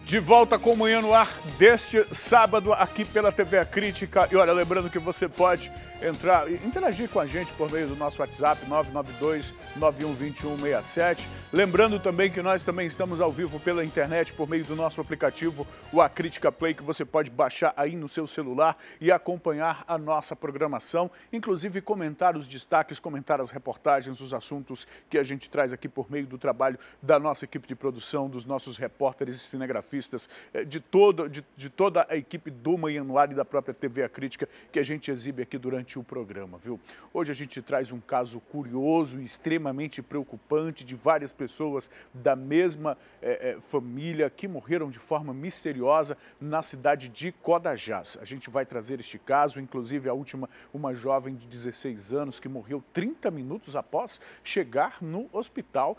De volta com o Manhã no Ar deste sábado aqui pela TV A Crítica. E olha, lembrando que você pode entrar e interagir com a gente por meio do nosso WhatsApp 992-912167. Lembrando também que nós também estamos ao vivo pela internet por meio do nosso aplicativo, o A Crítica Play, que você pode baixar aí no seu celular e acompanhar a nossa programação, inclusive comentar os destaques, comentar as reportagens, os assuntos que a gente traz aqui por meio do trabalho da nossa equipe de produção, dos nossos repórteres e cinegrafistas, de toda a equipe do Manhã no Ar e da própria TV A Crítica que a gente exibe aqui durante o programa, viu? Hoje a gente traz um caso curioso e extremamente preocupante de várias pessoas da mesma família que morreram de forma misteriosa na cidade de Codajás. A gente vai trazer este caso, inclusive a última, uma jovem de 16 anos que morreu 30 minutos após chegar no hospital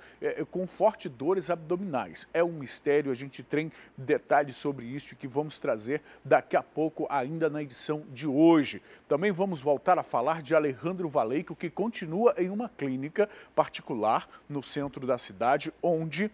com fortes dores abdominais. É um mistério, a gente tem detalhes sobre isso que vamos trazer daqui a pouco ainda na edição de hoje. Também vamos voltar a falar de Alejandro Valeico, que continua em uma clínica particular no centro da cidade, onde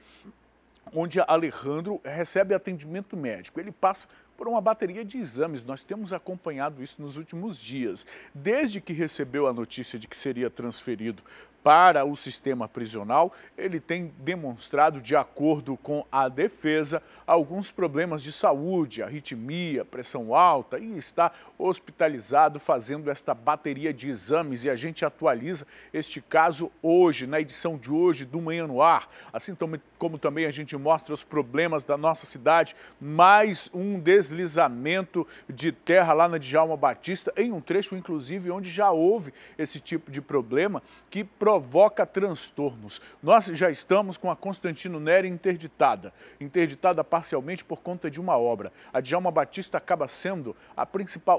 Alejandro recebe atendimento médico. Ele passa por uma bateria de exames. Nós temos acompanhado isso nos últimos dias. Desde que recebeu a notícia de que seria transferido para o sistema prisional, ele tem demonstrado, de acordo com a defesa, alguns problemas de saúde, arritmia, pressão alta, e está hospitalizado fazendo esta bateria de exames. E a gente atualiza este caso hoje, na edição de hoje do Manhã no Ar. Assim como também a gente mostra os problemas da nossa cidade, mais um deslizamento de terra lá na Djalma Batista, em um trecho, inclusive, onde já houve esse tipo de problema que provoca transtornos. Nós já estamos com a Constantino Nery interditada parcialmente por conta de uma obra. A Djalma Batista acaba sendo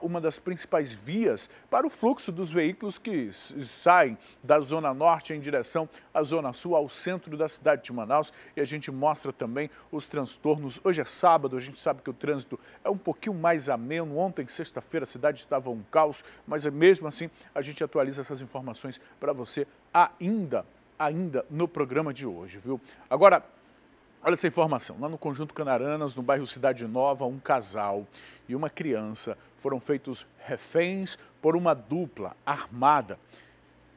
uma das principais vias para o fluxo dos veículos que saem da Zona Norte em direção à Zona Sul, ao centro da cidade de Manaus, e a gente mostra também os transtornos. Hoje é sábado, a gente sabe que o trânsito é um pouquinho mais ameno. Ontem, sexta-feira, a cidade estava um caos, mas mesmo assim a gente atualiza essas informações para você ainda no programa de hoje, viu? Agora, olha essa informação. Lá no Conjunto Canaranas, no bairro Cidade Nova, um casal e uma criança foram feitos reféns por uma dupla armada.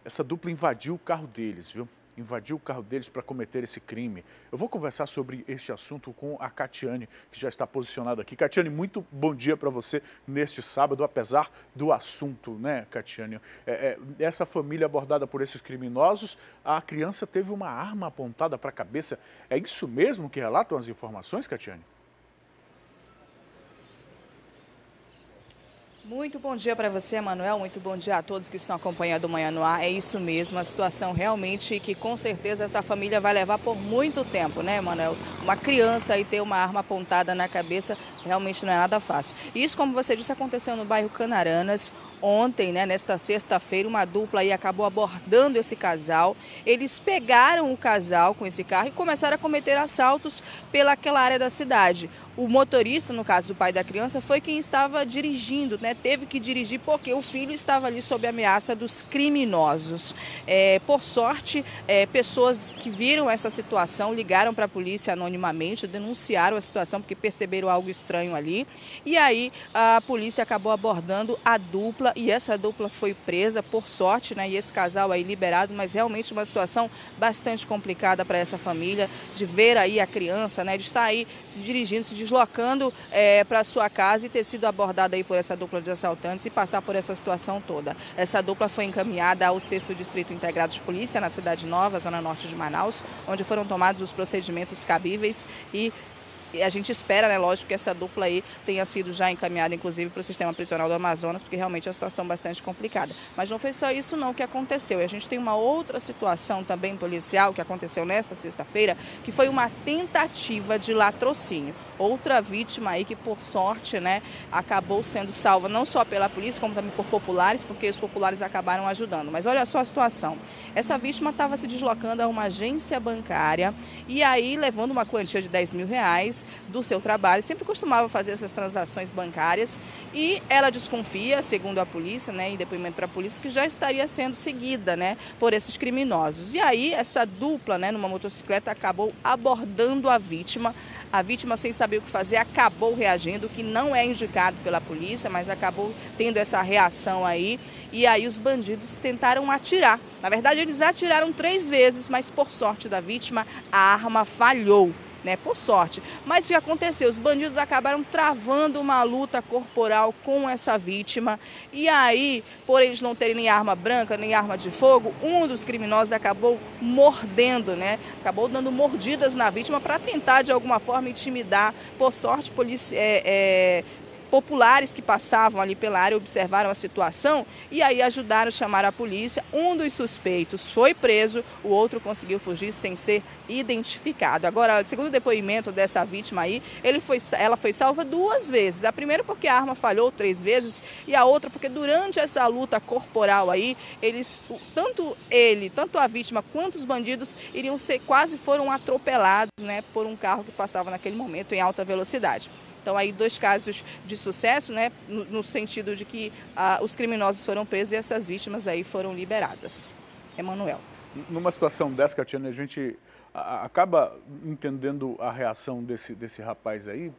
Essa dupla invadiu o carro deles, viu? Invadiu o carro deles para cometer esse crime. Eu vou conversar sobre este assunto com a Catiane, que já está posicionada aqui. Catiane, muito bom dia para você neste sábado, apesar do assunto, né, Catiane? Essa família abordada por esses criminosos, a criança teve uma arma apontada para a cabeça. É isso mesmo que relatam as informações, Catiane? Muito bom dia para você, Manuel. Muito bom dia a todos que estão acompanhando o Manhã no Ar. É isso mesmo, a situação realmente que com certeza essa família vai levar por muito tempo, né, Manuel? Uma criança aí ter uma arma apontada na cabeça realmente não é nada fácil. Isso, como você disse, aconteceu no bairro Canaranas. Ontem, né, nesta sexta-feira, uma dupla aí acabou abordando esse casal. Eles pegaram o casal com esse carro e começaram a cometer assaltos pelaquela área da cidade. O motorista, no caso o pai da criança, foi quem estava dirigindo, né? Teve que dirigir porque o filho estava ali sob ameaça dos criminosos. Por sorte, pessoas que viram essa situação ligaram para a polícia anonimamente, denunciaram a situação porque perceberam algo estranho ali. E aí a polícia acabou abordando a dupla e essa dupla foi presa, por sorte, né? E esse casal aí liberado, mas realmente uma situação bastante complicada para essa família, de ver aí a criança, né? De estar aí se dirigindo, se deslocando para sua casa e ter sido abordada aí por essa dupla de assaltantes e passar por essa situação toda. Essa dupla foi encaminhada ao 6º Distrito Integrado de Polícia, na Cidade Nova, Zona Norte de Manaus, onde foram tomados os procedimentos cabíveis e a gente espera, né, lógico, que essa dupla aí tenha sido já encaminhada, inclusive, para o sistema prisional do Amazonas, porque realmente é uma situação bastante complicada. Mas não foi só isso não que aconteceu. E a gente tem uma outra situação também policial que aconteceu nesta sexta-feira, que foi uma tentativa de latrocínio. Outra vítima aí que, por sorte, né, acabou sendo salva não só pela polícia, como também por populares, porque os populares acabaram ajudando. Mas olha só a situação. Essa vítima estava se deslocando a uma agência bancária e aí levando uma quantia de R$10 mil do seu trabalho, sempre costumava fazer essas transações bancárias e ela desconfia, segundo a polícia, né, em depoimento para a polícia, que já estaria sendo seguida, né, por esses criminosos. E aí essa dupla, né, numa motocicleta, acabou abordando a vítima A vítima, sem saber o que fazer, acabou reagindo, o que não é indicado pela polícia, mas acabou tendo essa reação aí. E aí os bandidos tentaram atirar. Na verdade, eles atiraram 3 vezes, mas por sorte da vítima, a arma falhou. Por sorte. Mas o que aconteceu? Os bandidos acabaram travando uma luta corporal com essa vítima e aí, por eles não terem nem arma branca, nem arma de fogo, um dos criminosos acabou mordendo, acabou dando mordidas na vítima para tentar de alguma forma intimidar. Por sorte, populares que passavam ali pela área observaram a situação e aí ajudaram a chamar a polícia. Um dos suspeitos foi preso, o outro conseguiu fugir sem ser identificado. Agora, segundo o depoimento dessa vítima aí, ela foi salva 2 vezes. A primeira porque a arma falhou 3 vezes e a outra porque durante essa luta corporal aí, tanto a vítima quanto os bandidos quase foram atropelados, por um carro que passava naquele momento em alta velocidade. Então, aí 2 casos de sucesso, no sentido de que os criminosos foram presos e essas vítimas aí foram liberadas. Emanuel. Numa situação dessa, Catiane, a gente acaba entendendo a reação desse rapaz aí,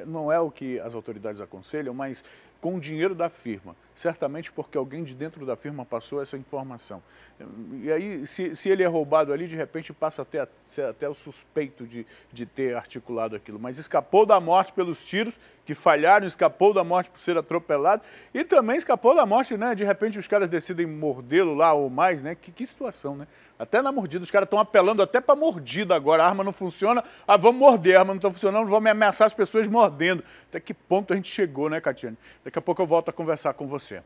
não é o que as autoridades aconselham, mas com o dinheiro da firma, certamente porque alguém de dentro da firma passou essa informação. E aí, se ele é roubado ali, de repente passa até o suspeito de ter articulado aquilo, mas escapou da morte pelos tiros que falharam, escapou da morte por ser atropelado e também escapou da morte, de repente os caras decidem mordê-lo lá ou mais, Que situação, Até na mordida, os caras estão apelando até para mordida agora, a arma não funciona, vamos morder, a arma não está funcionando, vamos ameaçar as pessoas mordendo. Até que ponto a gente chegou, Catiane? Daqui a pouco eu volto a conversar com você.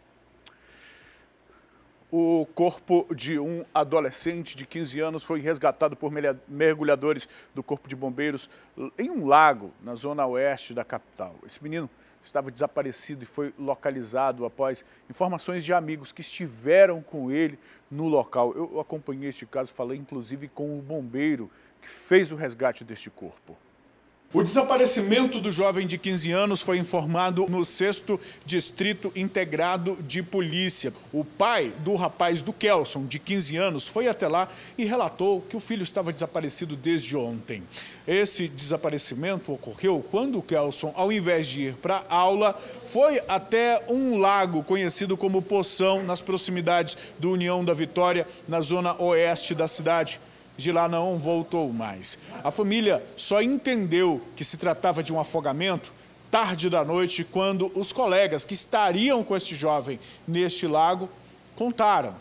O corpo de um adolescente de 15 anos foi resgatado por mergulhadores do Corpo de Bombeiros em um lago na zona oeste da capital. Esse menino estava desaparecido e foi localizado após informações de amigos que estiveram com ele no local. Eu acompanhei este caso, falei inclusive com o bombeiro que fez o resgate deste corpo. O desaparecimento do jovem de 15 anos foi informado no 6º Distrito Integrado de Polícia. O pai do rapaz, do Kelson, de 15 anos, foi até lá e relatou que o filho estava desaparecido desde ontem. Esse desaparecimento ocorreu quando o Kelson, ao invés de ir para a aula, foi até um lago conhecido como Poção, nas proximidades do União da Vitória, na zona oeste da cidade. De lá não voltou mais. A família só entendeu que se tratava de um afogamento tarde da noite, quando os colegas que estariam com este jovem neste lago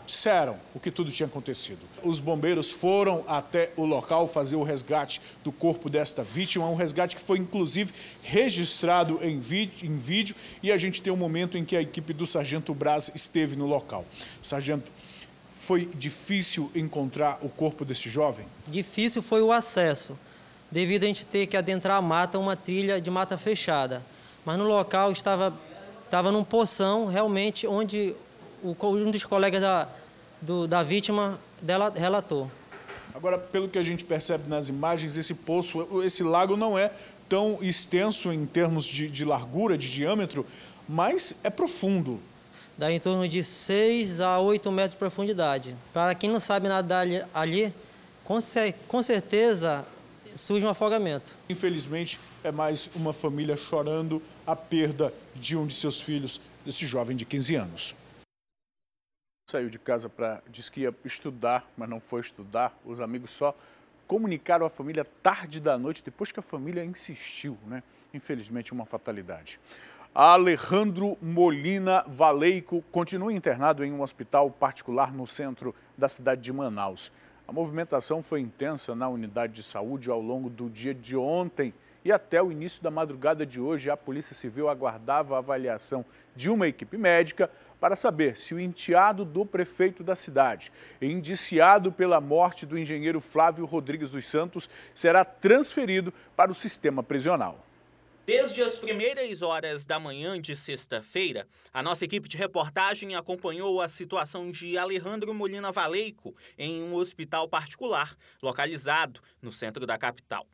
disseram o que tudo tinha acontecido. Os bombeiros foram até o local fazer o resgate do corpo desta vítima, um resgate que foi inclusive registrado em vídeo e a gente tem um momento em que a equipe do Sargento Braz esteve no local. Sargento, foi difícil encontrar o corpo desse jovem? Difícil foi o acesso, devido a gente ter que adentrar a mata, uma trilha de mata fechada. Mas no local estava num poção, realmente, onde um dos colegas da vítima dela relatou. Agora, pelo que a gente percebe nas imagens, esse lago não é tão extenso em termos de largura, de diâmetro, mas é profundo. Dá em torno de 6 a 8 metros de profundidade. Para quem não sabe nadar ali, com certeza surge um afogamento. Infelizmente, é mais uma família chorando a perda de um de seus filhos, desse jovem de 15 anos. Saiu de casa disse que ia estudar, mas não foi estudar. Os amigos só comunicaram à família tarde da noite, depois que a família insistiu, Infelizmente, uma fatalidade. Alejandro Molina Valeico continua internado em um hospital particular no centro da cidade de Manaus. A movimentação foi intensa na unidade de saúde ao longo do dia de ontem e até o início da madrugada de hoje. A Polícia Civil aguardava a avaliação de uma equipe médica para saber se o enteado do prefeito da cidade, indiciado pela morte do engenheiro Flávio Rodrigues dos Santos, será transferido para o sistema prisional. Desde as primeiras horas da manhã de sexta-feira, a nossa equipe de reportagem acompanhou a situação de Alejandro Molina Valeico em um hospital particular, localizado no centro da capital.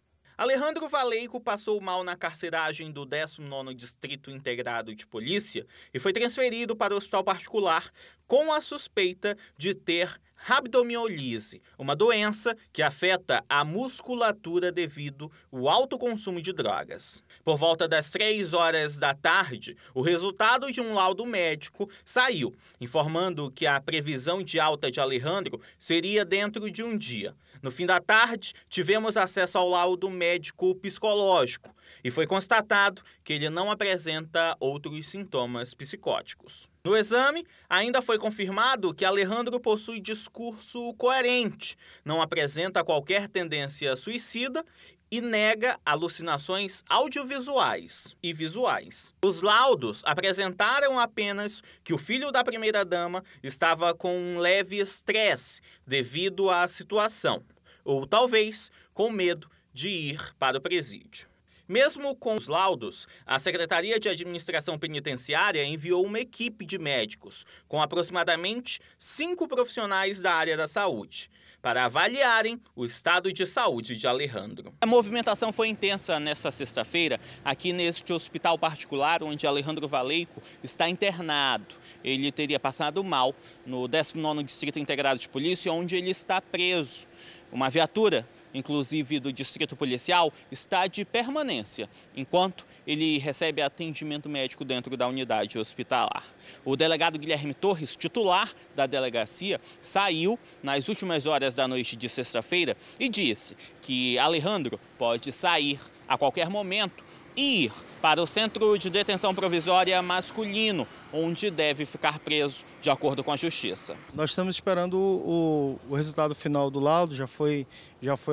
Alejandro Valeico passou mal na carceragem do 19º Distrito Integrado de Polícia e foi transferido para o hospital particular com a suspeita de ter rabdomiolise, uma doença que afeta a musculatura devido ao alto consumo de drogas. Por volta das 3 horas da tarde, o resultado de um laudo médico saiu, informando que a previsão de alta de Alejandro seria dentro de um dia. No fim da tarde, tivemos acesso ao laudo médico psicológico e foi constatado que ele não apresenta outros sintomas psicóticos. No exame, ainda foi confirmado que Alejandro possui discurso coerente, não apresenta qualquer tendência suicida e nega alucinações audiovisuais e visuais. Os laudos apresentaram apenas que o filho da primeira-dama estava com um leve estresse devido à situação, ou talvez com medo de ir para o presídio. Mesmo com os laudos, a Secretaria de Administração Penitenciária enviou uma equipe de médicos, com aproximadamente 5 profissionais da área da saúde, para avaliarem o estado de saúde de Alejandro. A movimentação foi intensa nesta sexta-feira, aqui neste hospital particular, onde Alejandro Valeico está internado. Ele teria passado mal no 19º Distrito Integrado de Polícia, onde ele está preso. Uma viatura, inclusive do Distrito Policial, está de permanência, enquanto ele recebe atendimento médico dentro da unidade hospitalar. O delegado Guilherme Torres, titular da delegacia, saiu nas últimas horas da noite de sexta-feira e disse que Alejandro pode sair a qualquer momento e ir para o Centro de Detenção Provisória Masculino, onde deve ficar preso de acordo com a Justiça. Nós estamos esperando o resultado final do laudo, já foi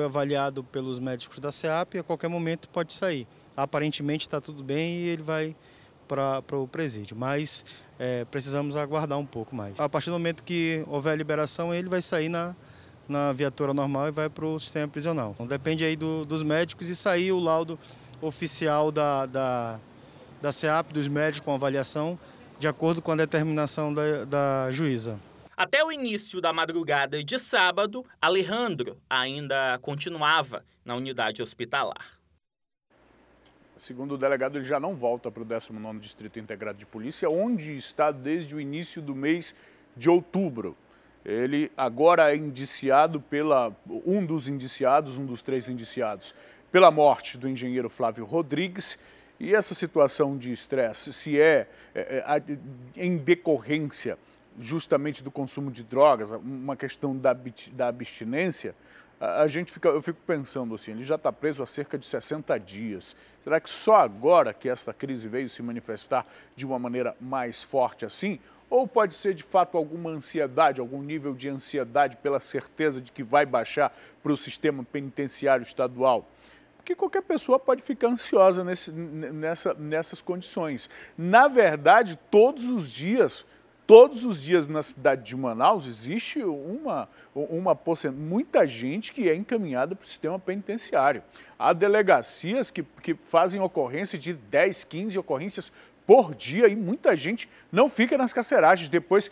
avaliado pelos médicos da SEAP e a qualquer momento pode sair. Aparentemente está tudo bem e ele vai para o presídio, mas precisamos aguardar um pouco mais. A partir do momento que houver a liberação, ele vai sair na viatura normal e vai para o sistema prisional. Então, depende aí dos médicos e sair o laudo oficial da SEAP, dos médicos com avaliação, de acordo com a determinação da juíza. Até o início da madrugada de sábado, Alejandro ainda continuava na unidade hospitalar. Segundo o delegado, ele já não volta para o 19º Distrito Integrado de Polícia, onde está desde o início do mês de outubro. Ele agora é indiciado um dos 3 indiciados, pela morte do engenheiro Flávio Rodrigues. E essa situação de estresse, se em decorrência justamente do consumo de drogas, uma questão da abstinência, eu fico pensando assim, ele já está preso há cerca de 60 dias. Será que só agora que essa crise veio se manifestar de uma maneira mais forte assim? Ou pode ser de fato alguma ansiedade, algum nível de ansiedade pela certeza de que vai baixar para o sistema penitenciário estadual? Porque qualquer pessoa pode ficar ansiosa nessas condições. Na verdade, todos os dias na cidade de Manaus existe muita gente que é encaminhada para o sistema penitenciário. Há delegacias que fazem ocorrência de 10, 15 ocorrências por dia e muita gente não fica nas carceragens. Depois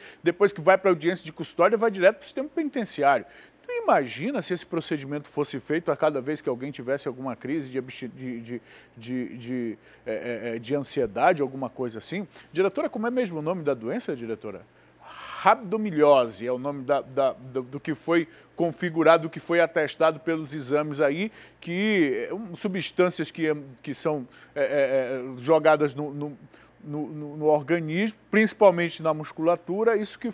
que vai para a audiência de custódia, vai direto para o sistema penitenciário. Tu imagina se esse procedimento fosse feito a cada vez que alguém tivesse alguma crise de ansiedade, alguma coisa assim? Diretora, como é mesmo o nome da doença, diretora? Rabdomiolise é o nome do que foi configurado, do que foi atestado pelos exames aí, que substâncias que são jogadas no organismo, principalmente na musculatura, isso que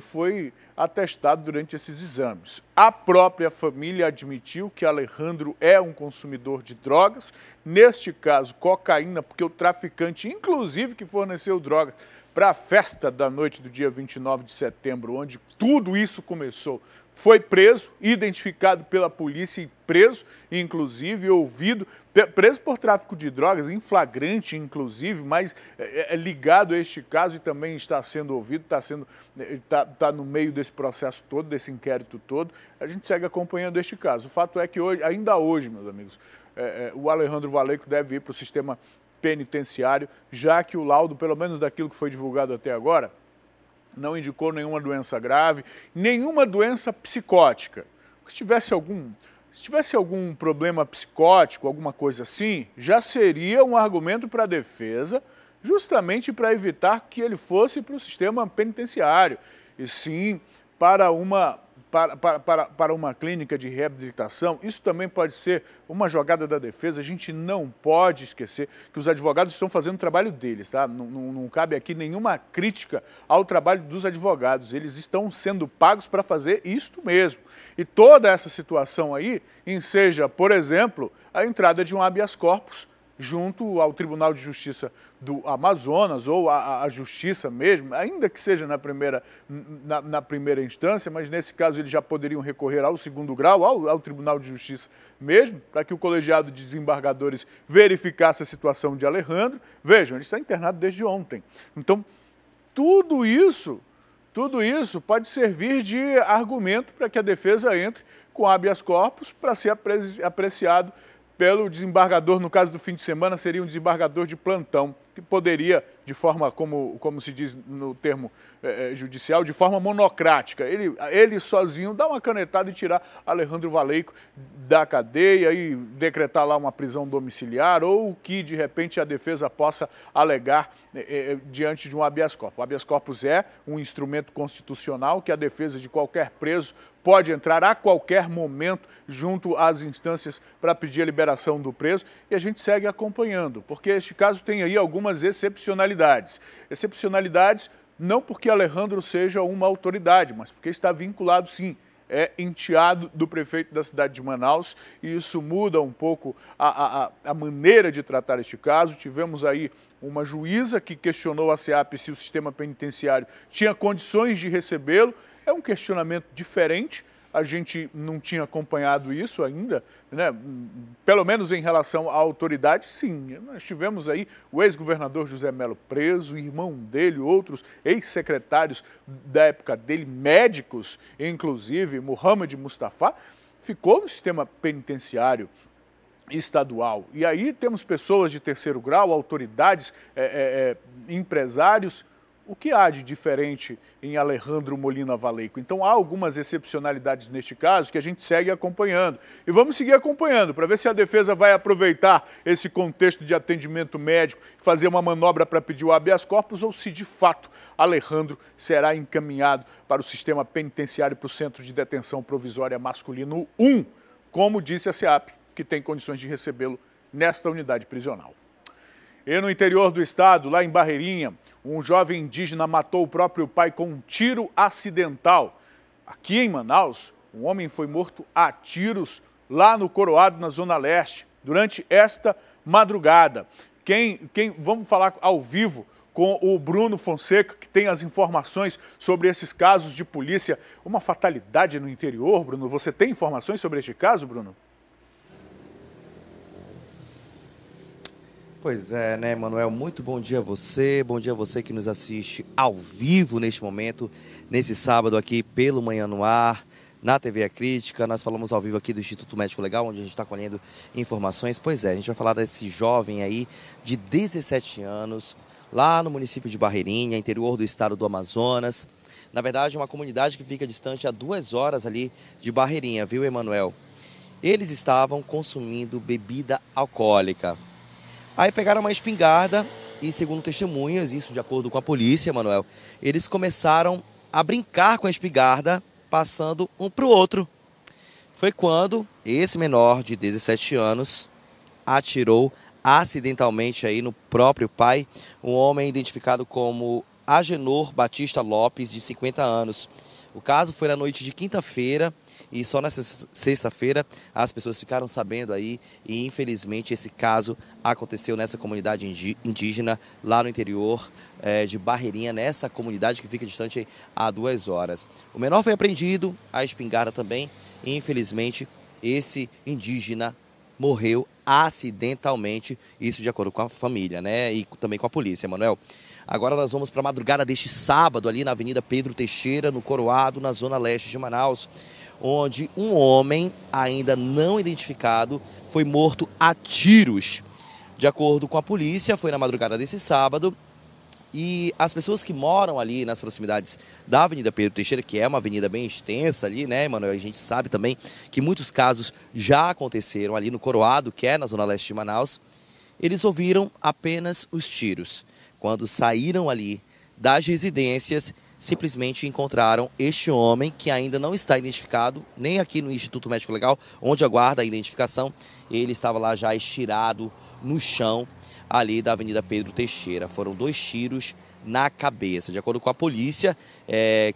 foi atestado durante esses exames. A própria família admitiu que Alejandro é um consumidor de drogas, neste caso cocaína, porque o traficante, inclusive, que forneceu drogas para a festa da noite do dia 29 de setembro, onde tudo isso começou, foi preso, identificado pela polícia e preso, inclusive ouvido, preso por tráfico de drogas, em flagrante inclusive, mas é ligado a este caso e também está sendo ouvido, está no meio desse processo todo, desse inquérito todo. A gente segue acompanhando este caso. O fato é que ainda hoje, meus amigos, o Alejandro Valeico deve ir para o sistema penitenciário, já que o laudo, pelo menos daquilo que foi divulgado até agora, não indicou nenhuma doença grave, nenhuma doença psicótica. Se tivesse Se tivesse algum problema psicótico, alguma coisa assim, já seria um argumento para a defesa, justamente para evitar que ele fosse para o sistema penitenciário, e sim para uma clínica de reabilitação. Isso também pode ser uma jogada da defesa. A gente não pode esquecer que os advogados estão fazendo o trabalho deles, tá? Não cabe aqui nenhuma crítica ao trabalho dos advogados. Eles estão sendo pagos para fazer isto mesmo. E toda essa situação aí enseja, por exemplo, a entrada de um habeas corpus junto ao Tribunal de Justiça do Amazonas, ou a Justiça mesmo, ainda que seja na primeira instância, mas nesse caso eles já poderiam recorrer ao segundo grau, ao Tribunal de Justiça mesmo, para que o colegiado de desembargadores verificasse a situação de Alejandro. Vejam, ele está internado desde ontem. Então, tudo isso pode servir de argumento para que a defesa entre com habeas corpus para ser apreciado pelo desembargador. No caso do fim de semana, seria um desembargador de plantão, que poderia, de forma, como se diz no termo judicial, de forma monocrática, ele sozinho dar uma canetada e tirar Alejandro Valeico da cadeia e decretar lá uma prisão domiciliar, ou que, de repente, a defesa possa alegar diante de um habeas corpus. O habeas corpus é um instrumento constitucional que a defesa de qualquer preso pode entrar a qualquer momento junto às instâncias para pedir a liberação do preso, e a gente segue acompanhando, porque este caso tem aí algumas excepcionalidades. Excepcionalidades não porque Alejandro seja uma autoridade, mas porque está vinculado, sim, é enteado do prefeito da cidade de Manaus, e isso muda um pouco a maneira de tratar este caso. Tivemos aí uma juíza que questionou a SEAP se o sistema penitenciário tinha condições de recebê-lo. É um questionamento diferente, a gente não tinha acompanhado isso ainda, né? Pelo menos em relação à autoridade, sim. Nós tivemos aí o ex-governador José Melo preso, o irmão dele, outros ex-secretários da época dele, médicos, inclusive Mohamed Mustafa, ficou no sistema penitenciário estadual. E aí temos pessoas de terceiro grau, autoridades, empresários. O que há de diferente em Alejandro Molina Valeico? Então há algumas excepcionalidades neste caso que a gente segue acompanhando. E vamos seguir acompanhando para ver se a defesa vai aproveitar esse contexto de atendimento médico e fazer uma manobra para pedir o habeas corpus, ou se de fato Alejandro será encaminhado para o sistema penitenciário, para o Centro de Detenção Provisória Masculino 1, como disse a SEAP, que tem condições de recebê-lo nesta unidade prisional. E no interior do estado, lá em Barreirinha, um jovem indígena matou o próprio pai com um tiro acidental. Aqui em Manaus, um homem foi morto a tiros lá no Coroado, na Zona Leste, durante esta madrugada. Vamos falar ao vivo com o Bruno Fonseca, que tem as informações sobre esses casos de polícia. Uma fatalidade no interior, Bruno. Você tem informações sobre este caso, Bruno? Pois é, né, Manuel? Muito bom dia a você que nos assiste ao vivo neste momento, nesse sábado aqui pelo Manhã no Ar, na TV A Crítica. Nós falamos ao vivo aqui do Instituto Médico Legal, onde a gente está colhendo informações. Pois é, a gente vai falar desse jovem aí de 17 anos, lá no município de Barreirinha, interior do estado do Amazonas. Na verdade, é uma comunidade que fica distante a 2 horas ali de Barreirinha, viu, Emanuel? Eles estavam consumindo bebida alcoólica. Aí pegaram uma espingarda e, segundo testemunhas, isso de acordo com a polícia, Manuel, eles começaram a brincar com a espingarda, passando um para o outro. Foi quando esse menor de 17 anos atirou acidentalmente aí no próprio pai, um homem identificado como Agenor Batista Lopes, de 50 anos. O caso foi na noite de quinta-feira e só nessa sexta-feira as pessoas ficaram sabendo aí, e infelizmente esse caso aconteceu nessa comunidade indígena lá no interior de Barreirinha, nessa comunidade que fica distante a 2 horas. O menor foi apreendido, a espingarda também, e infelizmente esse indígena morreu acidentalmente, isso de acordo com a família, né, e também com a polícia, Manuel. Agora nós vamos para a madrugada deste sábado, ali na Avenida Pedro Teixeira, no Coroado, na Zona Leste de Manaus, onde um homem ainda não identificado foi morto a tiros. De acordo com a polícia, foi na madrugada desse sábado, E as pessoas que moram ali nas proximidades da Avenida Pedro Teixeira, que é uma avenida bem extensa ali, né, Emanuel? A gente sabe também que muitos casos já aconteceram ali no Coroado, que é na zona leste de Manaus. Eles ouviram apenas os tiros. Quando saíram ali das residências, simplesmente encontraram este homem, que ainda não está identificado, nem aqui no Instituto Médico Legal, onde aguarda a identificação. Ele estava lá já estirado no chão ali da Avenida Pedro Teixeira. Foram 2 tiros na cabeça. De acordo com a polícia,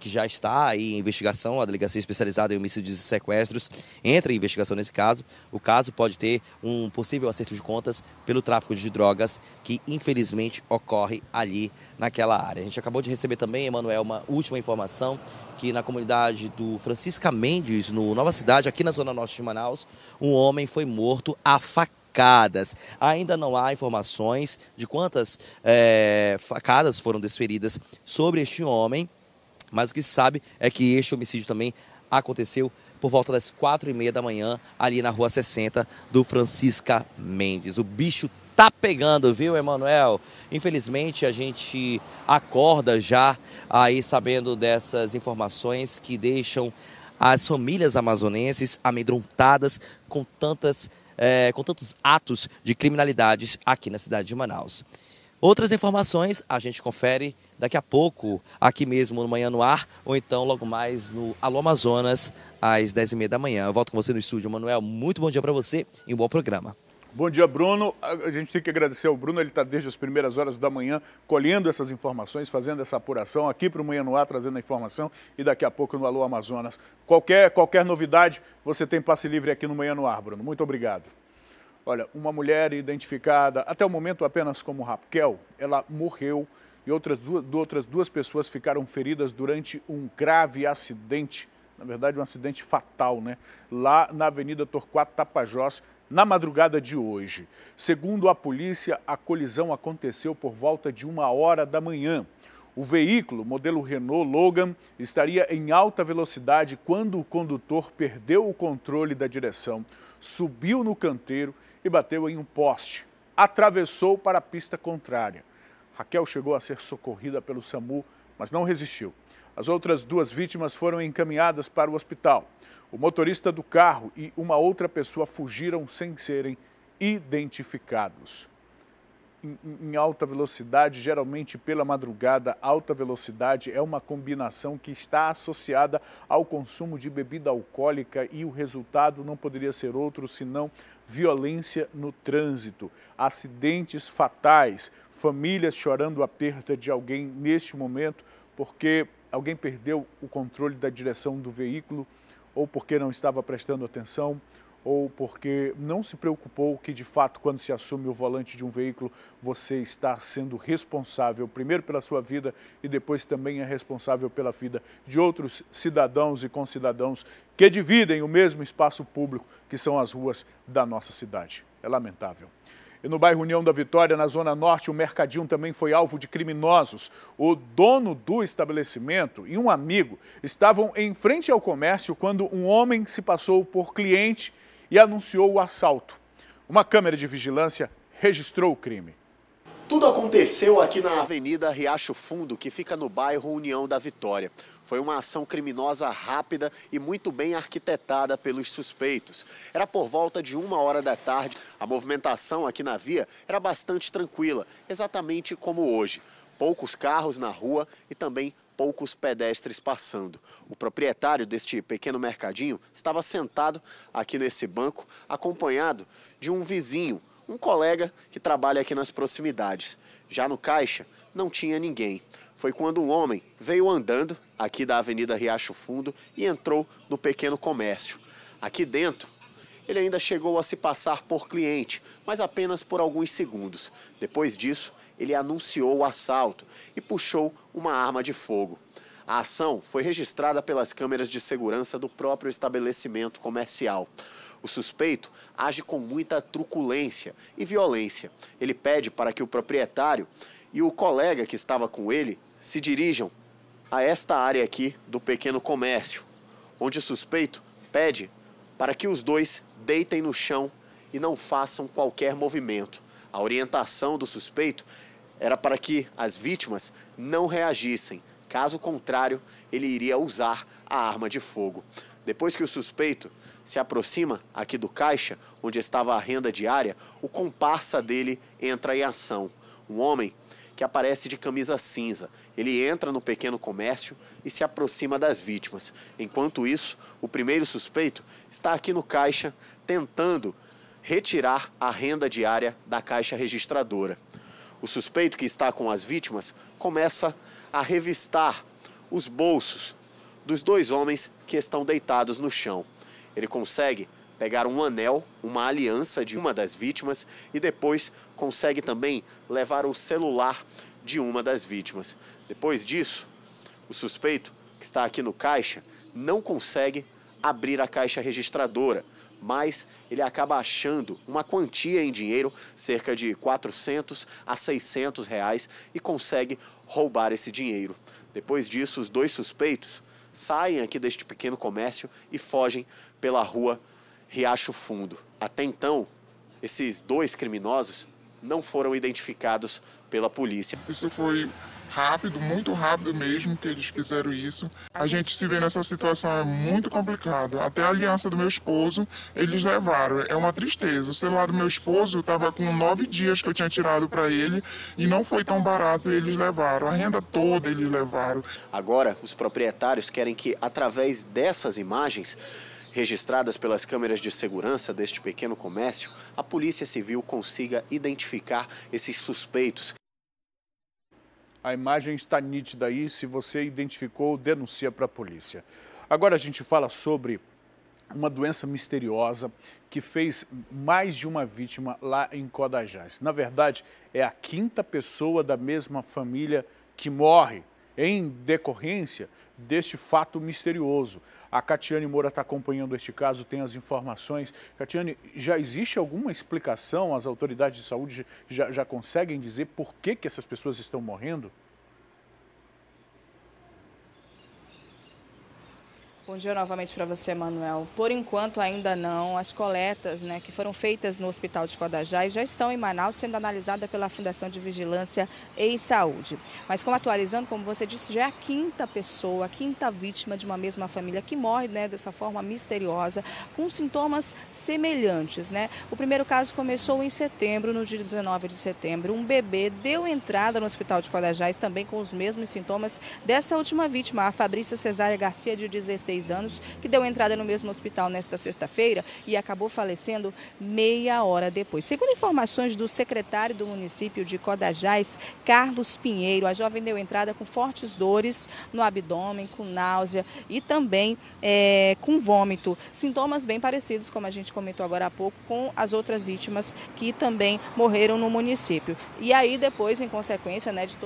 que já está aí em investigação, a Delegacia Especializada em Homicídios e Sequestros entra em investigação nesse caso. O caso pode ter um possível acerto de contas pelo tráfico de drogas que infelizmente ocorre ali naquela área. A gente acabou de receber também, Emanuel, uma última informação, que na comunidade do Francisca Mendes, no Nova Cidade, aqui na zona norte de Manaus, um homem foi morto a facadas. Ainda não há informações de quantas facadas foram desferidas sobre este homem, mas o que se sabe é que este homicídio também aconteceu por volta das 4h30 da manhã, ali na Rua 60 do Francisca Mendes. O bicho tá pegando, viu, Emanuel? Infelizmente, a gente acorda já aí sabendo dessas informações que deixam as famílias amazonenses amedrontadas com tantos atos de criminalidade aqui na cidade de Manaus. Outras informações a gente confere daqui a pouco, aqui mesmo no Manhã no Ar, ou então logo mais no Alô Amazonas, às 10h30 da manhã. Eu volto com você no estúdio, Manuel. Muito bom dia para você e um bom programa. Bom dia, Bruno. A gente tem que agradecer ao Bruno, ele está desde as primeiras horas da manhã colhendo essas informações, fazendo essa apuração aqui para o Manhã no Ar, trazendo a informação e daqui a pouco no Alô Amazonas. Qualquer novidade, você tem passe livre aqui no Manhã no Ar, Bruno. Muito obrigado. Olha, uma mulher identificada até o momento apenas como Raquel, ela morreu e outras duas pessoas ficaram feridas durante um grave acidente, na verdade um acidente fatal, né? Lá na Avenida Torquato Tapajós, na madrugada de hoje. Segundo a polícia, a colisão aconteceu por volta de 1h da manhã. O veículo, modelo Renault Logan, estaria em alta velocidade quando o condutor perdeu o controle da direção, subiu no canteiro e bateu em um poste. Atravessou para a pista contrária. Raquel chegou a ser socorrida pelo SAMU, mas não resistiu. As outras 2 vítimas foram encaminhadas para o hospital. O motorista do carro e uma outra pessoa fugiram sem serem identificados. Em alta velocidade, geralmente pela madrugada, alta velocidade é uma combinação que está associada ao consumo de bebida alcoólica e o resultado não poderia ser outro senão violência no trânsito, acidentes fatais, famílias chorando a perda de alguém neste momento porque alguém perdeu o controle da direção do veículo ou porque não estava prestando atenção, ou porque não se preocupou que, de fato, quando se assume o volante de um veículo, você está sendo responsável, primeiro pela sua vida e depois também é responsável pela vida de outros cidadãos e concidadãos que dividem o mesmo espaço público, que são as ruas da nossa cidade. É lamentável. E no bairro União da Vitória, na Zona Norte, o mercadinho também foi alvo de criminosos. O dono do estabelecimento e um amigo estavam em frente ao comércio quando um homem se passou por cliente e anunciou o assalto. Uma câmera de vigilância registrou o crime. Tudo aconteceu aqui na Avenida Riacho Fundo, que fica no bairro União da Vitória. Foi uma ação criminosa rápida e muito bem arquitetada pelos suspeitos. Era por volta de 1h da tarde. A movimentação aqui na via era bastante tranquila, exatamente como hoje. Poucos carros na rua e também poucos pedestres passando. O proprietário deste pequeno mercadinho estava sentado aqui nesse banco, acompanhado de um vizinho, um colega que trabalha aqui nas proximidades. Já no caixa, não tinha ninguém. Foi quando um homem veio andando aqui da Avenida Riacho Fundo e entrou no pequeno comércio. Aqui dentro, ele ainda chegou a se passar por cliente, mas apenas por alguns segundos. Depois disso, ele anunciou o assalto e puxou uma arma de fogo. A ação foi registrada pelas câmeras de segurança do próprio estabelecimento comercial. O suspeito age com muita truculência e violência. Ele pede para que o proprietário e o colega que estava com ele se dirijam a esta área aqui do pequeno comércio, onde o suspeito pede para que os dois deitem no chão e não façam qualquer movimento. A orientação do suspeito era para que as vítimas não reagissem. Caso contrário, ele iria usar a arma de fogo. Depois que o suspeito se aproxima aqui do caixa, onde estava a renda diária, o comparsa dele entra em ação. Um homem que aparece de camisa cinza. Ele entra no pequeno comércio e se aproxima das vítimas. Enquanto isso, o primeiro suspeito está aqui no caixa tentando retirar a renda diária da caixa registradora. O suspeito que está com as vítimas começa a revistar os bolsos dos dois homens que estão deitados no chão. Ele consegue pegar um anel, uma aliança de uma das vítimas e depois consegue também levar o celular de uma das vítimas. Depois disso, o suspeito que está aqui no caixa não consegue abrir a caixa registradora, mas ele acaba achando uma quantia em dinheiro, cerca de 400 a 600 reais, e consegue roubar esse dinheiro. Depois disso, os dois suspeitos saem aqui deste pequeno comércio e fogem pela rua Riacho Fundo. Até então, esses dois criminosos não foram identificados pela polícia. Isso foi rápido, muito rápido mesmo que eles fizeram isso. A gente se vê nessa situação, é muito complicado. Até a aliança do meu esposo, eles levaram. É uma tristeza. O celular do meu esposo estava com 9 dias que eu tinha tirado para ele e não foi tão barato, eles levaram. A renda toda eles levaram. Agora, os proprietários querem que, através dessas imagens registradas pelas câmeras de segurança deste pequeno comércio, a Polícia Civil consiga identificar esses suspeitos. A imagem está nítida aí, se você identificou, denuncia para a polícia. Agora a gente fala sobre uma doença misteriosa que fez mais de uma vítima lá em Codajás. Na verdade, é a 5ª pessoa da mesma família que morre em decorrência deste fato misterioso. A Catiane Moura está acompanhando este caso, tem as informações. Catiane, já existe alguma explicação? As autoridades de saúde já conseguem dizer por que essas pessoas estão morrendo? Bom dia novamente para você, Manuel. Por enquanto ainda não. As coletas, que foram feitas no Hospital de Codajás já estão em Manaus sendo analisadas pela Fundação de Vigilância em Saúde. Mas atualizando, como você disse, já é a 5ª pessoa, a 5ª vítima de uma mesma família que morre dessa forma misteriosa, com sintomas semelhantes. O primeiro caso começou em setembro, no dia 19 de setembro. Um bebê deu entrada no Hospital de Codajás também com os mesmos sintomas dessa última vítima, a Fabrícia Cesária Garcia, de 16 anos, que deu entrada no mesmo hospital nesta sexta-feira e acabou falecendo meia hora depois. Segundo informações do secretário do município de Codajás, Carlos Pinheiro, a jovem deu entrada com fortes dores no abdômen, com náusea e também com vômito. Sintomas bem parecidos, como a gente comentou agora há pouco, com as outras vítimas que também morreram no município. E aí depois, em consequência de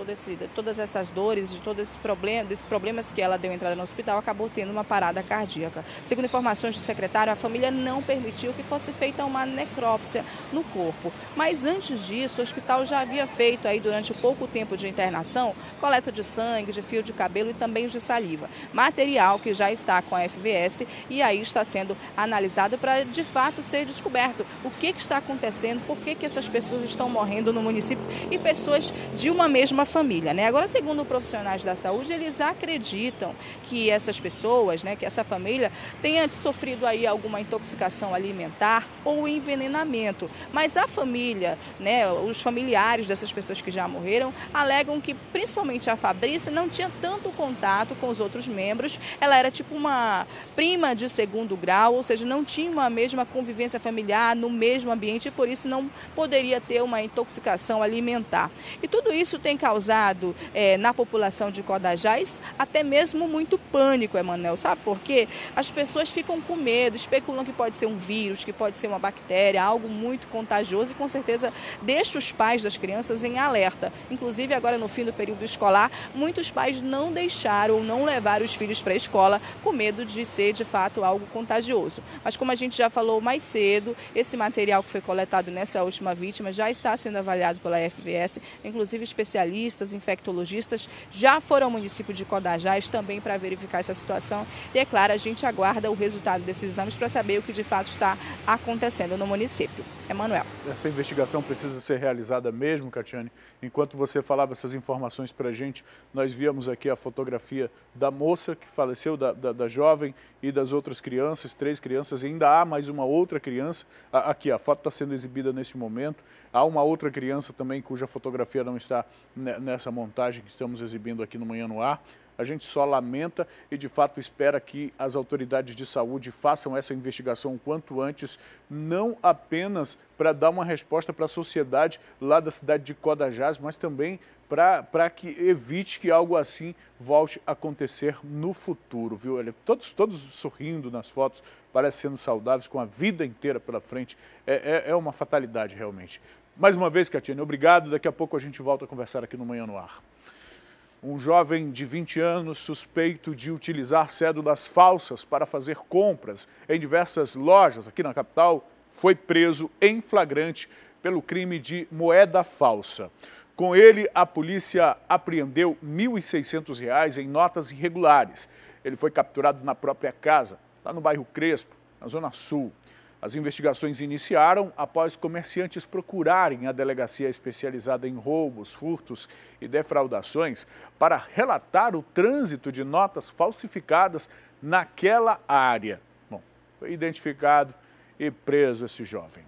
todas essas dores, de todo esse problema, desses problemas que ela deu entrada no hospital, acabou tendo uma parada cardíaca. Segundo informações do secretário, a família não permitiu que fosse feita uma necrópsia no corpo. Mas antes disso, o hospital já havia feito, durante pouco tempo de internação, coleta de sangue, de fio de cabelo e também de saliva. Material que já está com a FVS e aí está sendo analisado para, de fato, ser descoberto o que está acontecendo, por que essas pessoas estão morrendo no município e pessoas de uma mesma família. Agora, segundo profissionais da saúde, eles acreditam que essas pessoas, que essa família tenha sofrido alguma intoxicação alimentar ou envenenamento. Mas a família, os familiares dessas pessoas que já morreram, alegam que principalmente a Fabrícia não tinha tanto contato com os outros membros. Ela era tipo uma prima de 2º grau, ou seja, não tinha uma mesma convivência familiar no mesmo ambiente e por isso não poderia ter uma intoxicação alimentar. E tudo isso tem causado na população de Codajás até mesmo muito pânico, Emanuel. Sabe por quê? As pessoas ficam com medo, especulam que pode ser um vírus, que pode ser uma bactéria, algo muito contagioso e com certeza deixa os pais das crianças em alerta. Inclusive agora no fim do período escolar, muitos pais não deixaram ou não levaram os filhos para a escola com medo de ser de fato algo contagioso. Mas como a gente já falou mais cedo, esse material que foi coletado nessa última vítima já está sendo avaliado pela FVS, inclusive especialistas, infectologistas já foram ao município de Codajás também para verificar essa situação E é claro, a gente aguarda o resultado desses exames para saber o que de fato está acontecendo no município. Emanuel. Essa investigação precisa ser realizada mesmo, Catiane. Enquanto você falava essas informações para a gente, nós víamos aqui a fotografia da moça que faleceu, da jovem e das outras crianças, 3 crianças, e ainda há mais uma outra criança. Aqui, a foto está sendo exibida neste momento. Há uma outra criança também cuja fotografia não está nessa montagem que estamos exibindo aqui no Manhã no Ar. A gente só lamenta e, de fato, espera que as autoridades de saúde façam essa investigação o quanto antes, não apenas para dar uma resposta para a sociedade lá da cidade de Codajás, mas também para que evite que algo assim volte a acontecer no futuro, viu? Todos sorrindo nas fotos, parecendo saudáveis, com a vida inteira pela frente. É uma fatalidade, realmente. Mais uma vez, Catiane, obrigado. Daqui a pouco a gente volta a conversar aqui no Manhã no Ar. Um jovem de 20 anos suspeito de utilizar cédulas falsas para fazer compras em diversas lojas aqui na capital foi preso em flagrante pelo crime de moeda falsa. Com ele, a polícia apreendeu R$ 1.600 em notas irregulares. Ele foi capturado na própria casa, lá no bairro Crespo, na Zona Sul. As investigações iniciaram após comerciantes procurarem a delegacia especializada em roubos, furtos e defraudações para relatar o trânsito de notas falsificadas naquela área. Bom, foi identificado e preso esse jovem.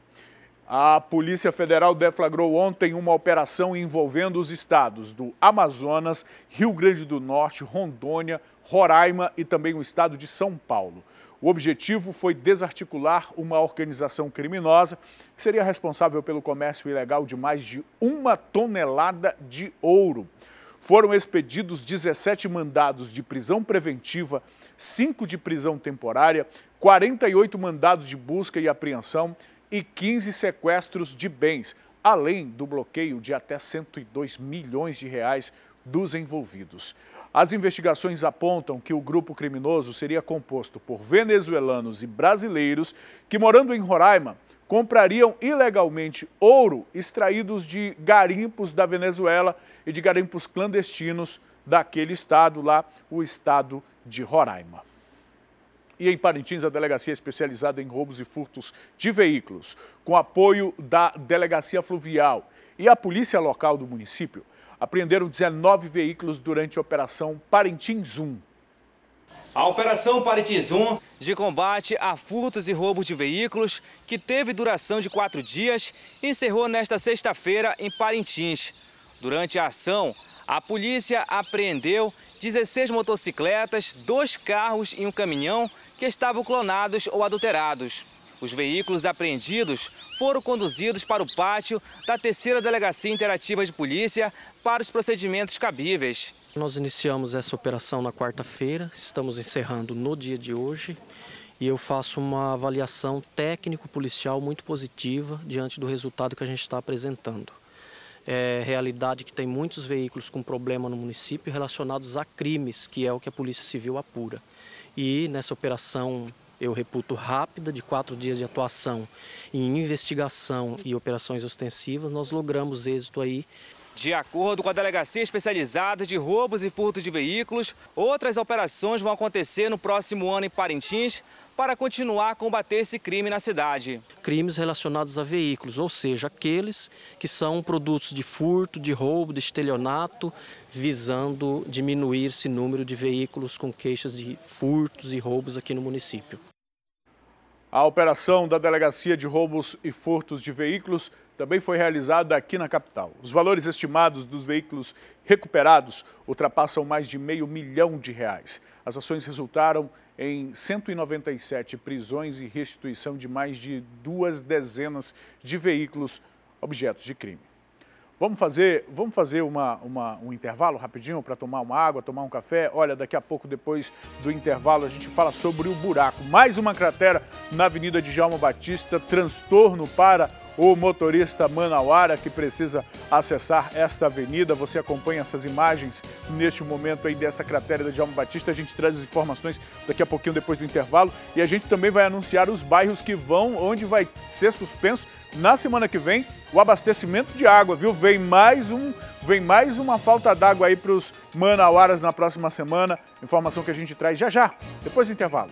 A Polícia Federal deflagrou ontem uma operação envolvendo os estados do Amazonas, Rio Grande do Norte, Rondônia, Roraima e também o estado de São Paulo. O objetivo foi desarticular uma organização criminosa que seria responsável pelo comércio ilegal de mais de 1 tonelada de ouro. Foram expedidos 17 mandados de prisão preventiva, 5 de prisão temporária, 48 mandados de busca e apreensão e 15 sequestros de bens, além do bloqueio de até R$ 102 milhões dos envolvidos. As investigações apontam que o grupo criminoso seria composto por venezuelanos e brasileiros que, morando em Roraima, comprariam ilegalmente ouro extraídos de garimpos da Venezuela e de garimpos clandestinos daquele estado lá, o estado de Roraima. E em Parintins, a delegacia especializada em roubos e furtos de veículos, com apoio da Delegacia Fluvial e a polícia local do município, apreenderam 19 veículos durante a Operação Parintins 1. A Operação Parintins 1, de combate a furtos e roubos de veículos, que teve duração de 4 dias, encerrou nesta sexta-feira em Parintins. Durante a ação, a polícia apreendeu 16 motocicletas, 2 carros e um caminhão que estavam clonados ou adulterados. Os veículos apreendidos foram conduzidos para o pátio da 3ª Delegacia Interativa de Polícia para os procedimentos cabíveis. Nós iniciamos essa operação na quarta-feira, estamos encerrando no dia de hoje e eu faço uma avaliação técnico-policial muito positiva diante do resultado que a gente está apresentando. É realidade que tem muitos veículos com problema no município relacionados a crimes, que é o que a Polícia Civil apura. E nessa operação eu reputo rápida, de 4 dias de atuação em investigação e operações ostensivas, nós logramos êxito aí. De acordo com a Delegacia Especializada de Roubos e Furtos de Veículos, outras operações vão acontecer no próximo ano em Parintins para continuar a combater esse crime na cidade. Crimes relacionados a veículos, ou seja, aqueles que são produtos de furto, de roubo, de estelionato, visando diminuir esse número de veículos com queixas de furtos e roubos aqui no município. A operação da Delegacia de Roubos e Furtos de Veículos também foi realizada aqui na capital. Os valores estimados dos veículos recuperados ultrapassam mais de R$500 milhão. As ações resultaram em 197 prisões e restituição de mais de 2 dezenas de veículos objetos de crime. Vamos fazer um intervalo rapidinho para tomar uma água, tomar um café? Olha, daqui a pouco, depois do intervalo, a gente fala sobre o buraco. Mais uma cratera na Avenida Djalma Batista, transtorno para o motorista manauara que precisa acessar esta avenida. Você acompanha essas imagens neste momento aí dessa cratera da Djalma Batista. A gente traz as informações daqui a pouquinho depois do intervalo e a gente também vai anunciar os bairros que vão, onde vai ser suspenso na semana que vem o abastecimento de água, viu? Vem mais vem mais uma falta d'água aí para os manauaras na próxima semana. Informação que a gente traz já já, depois do intervalo.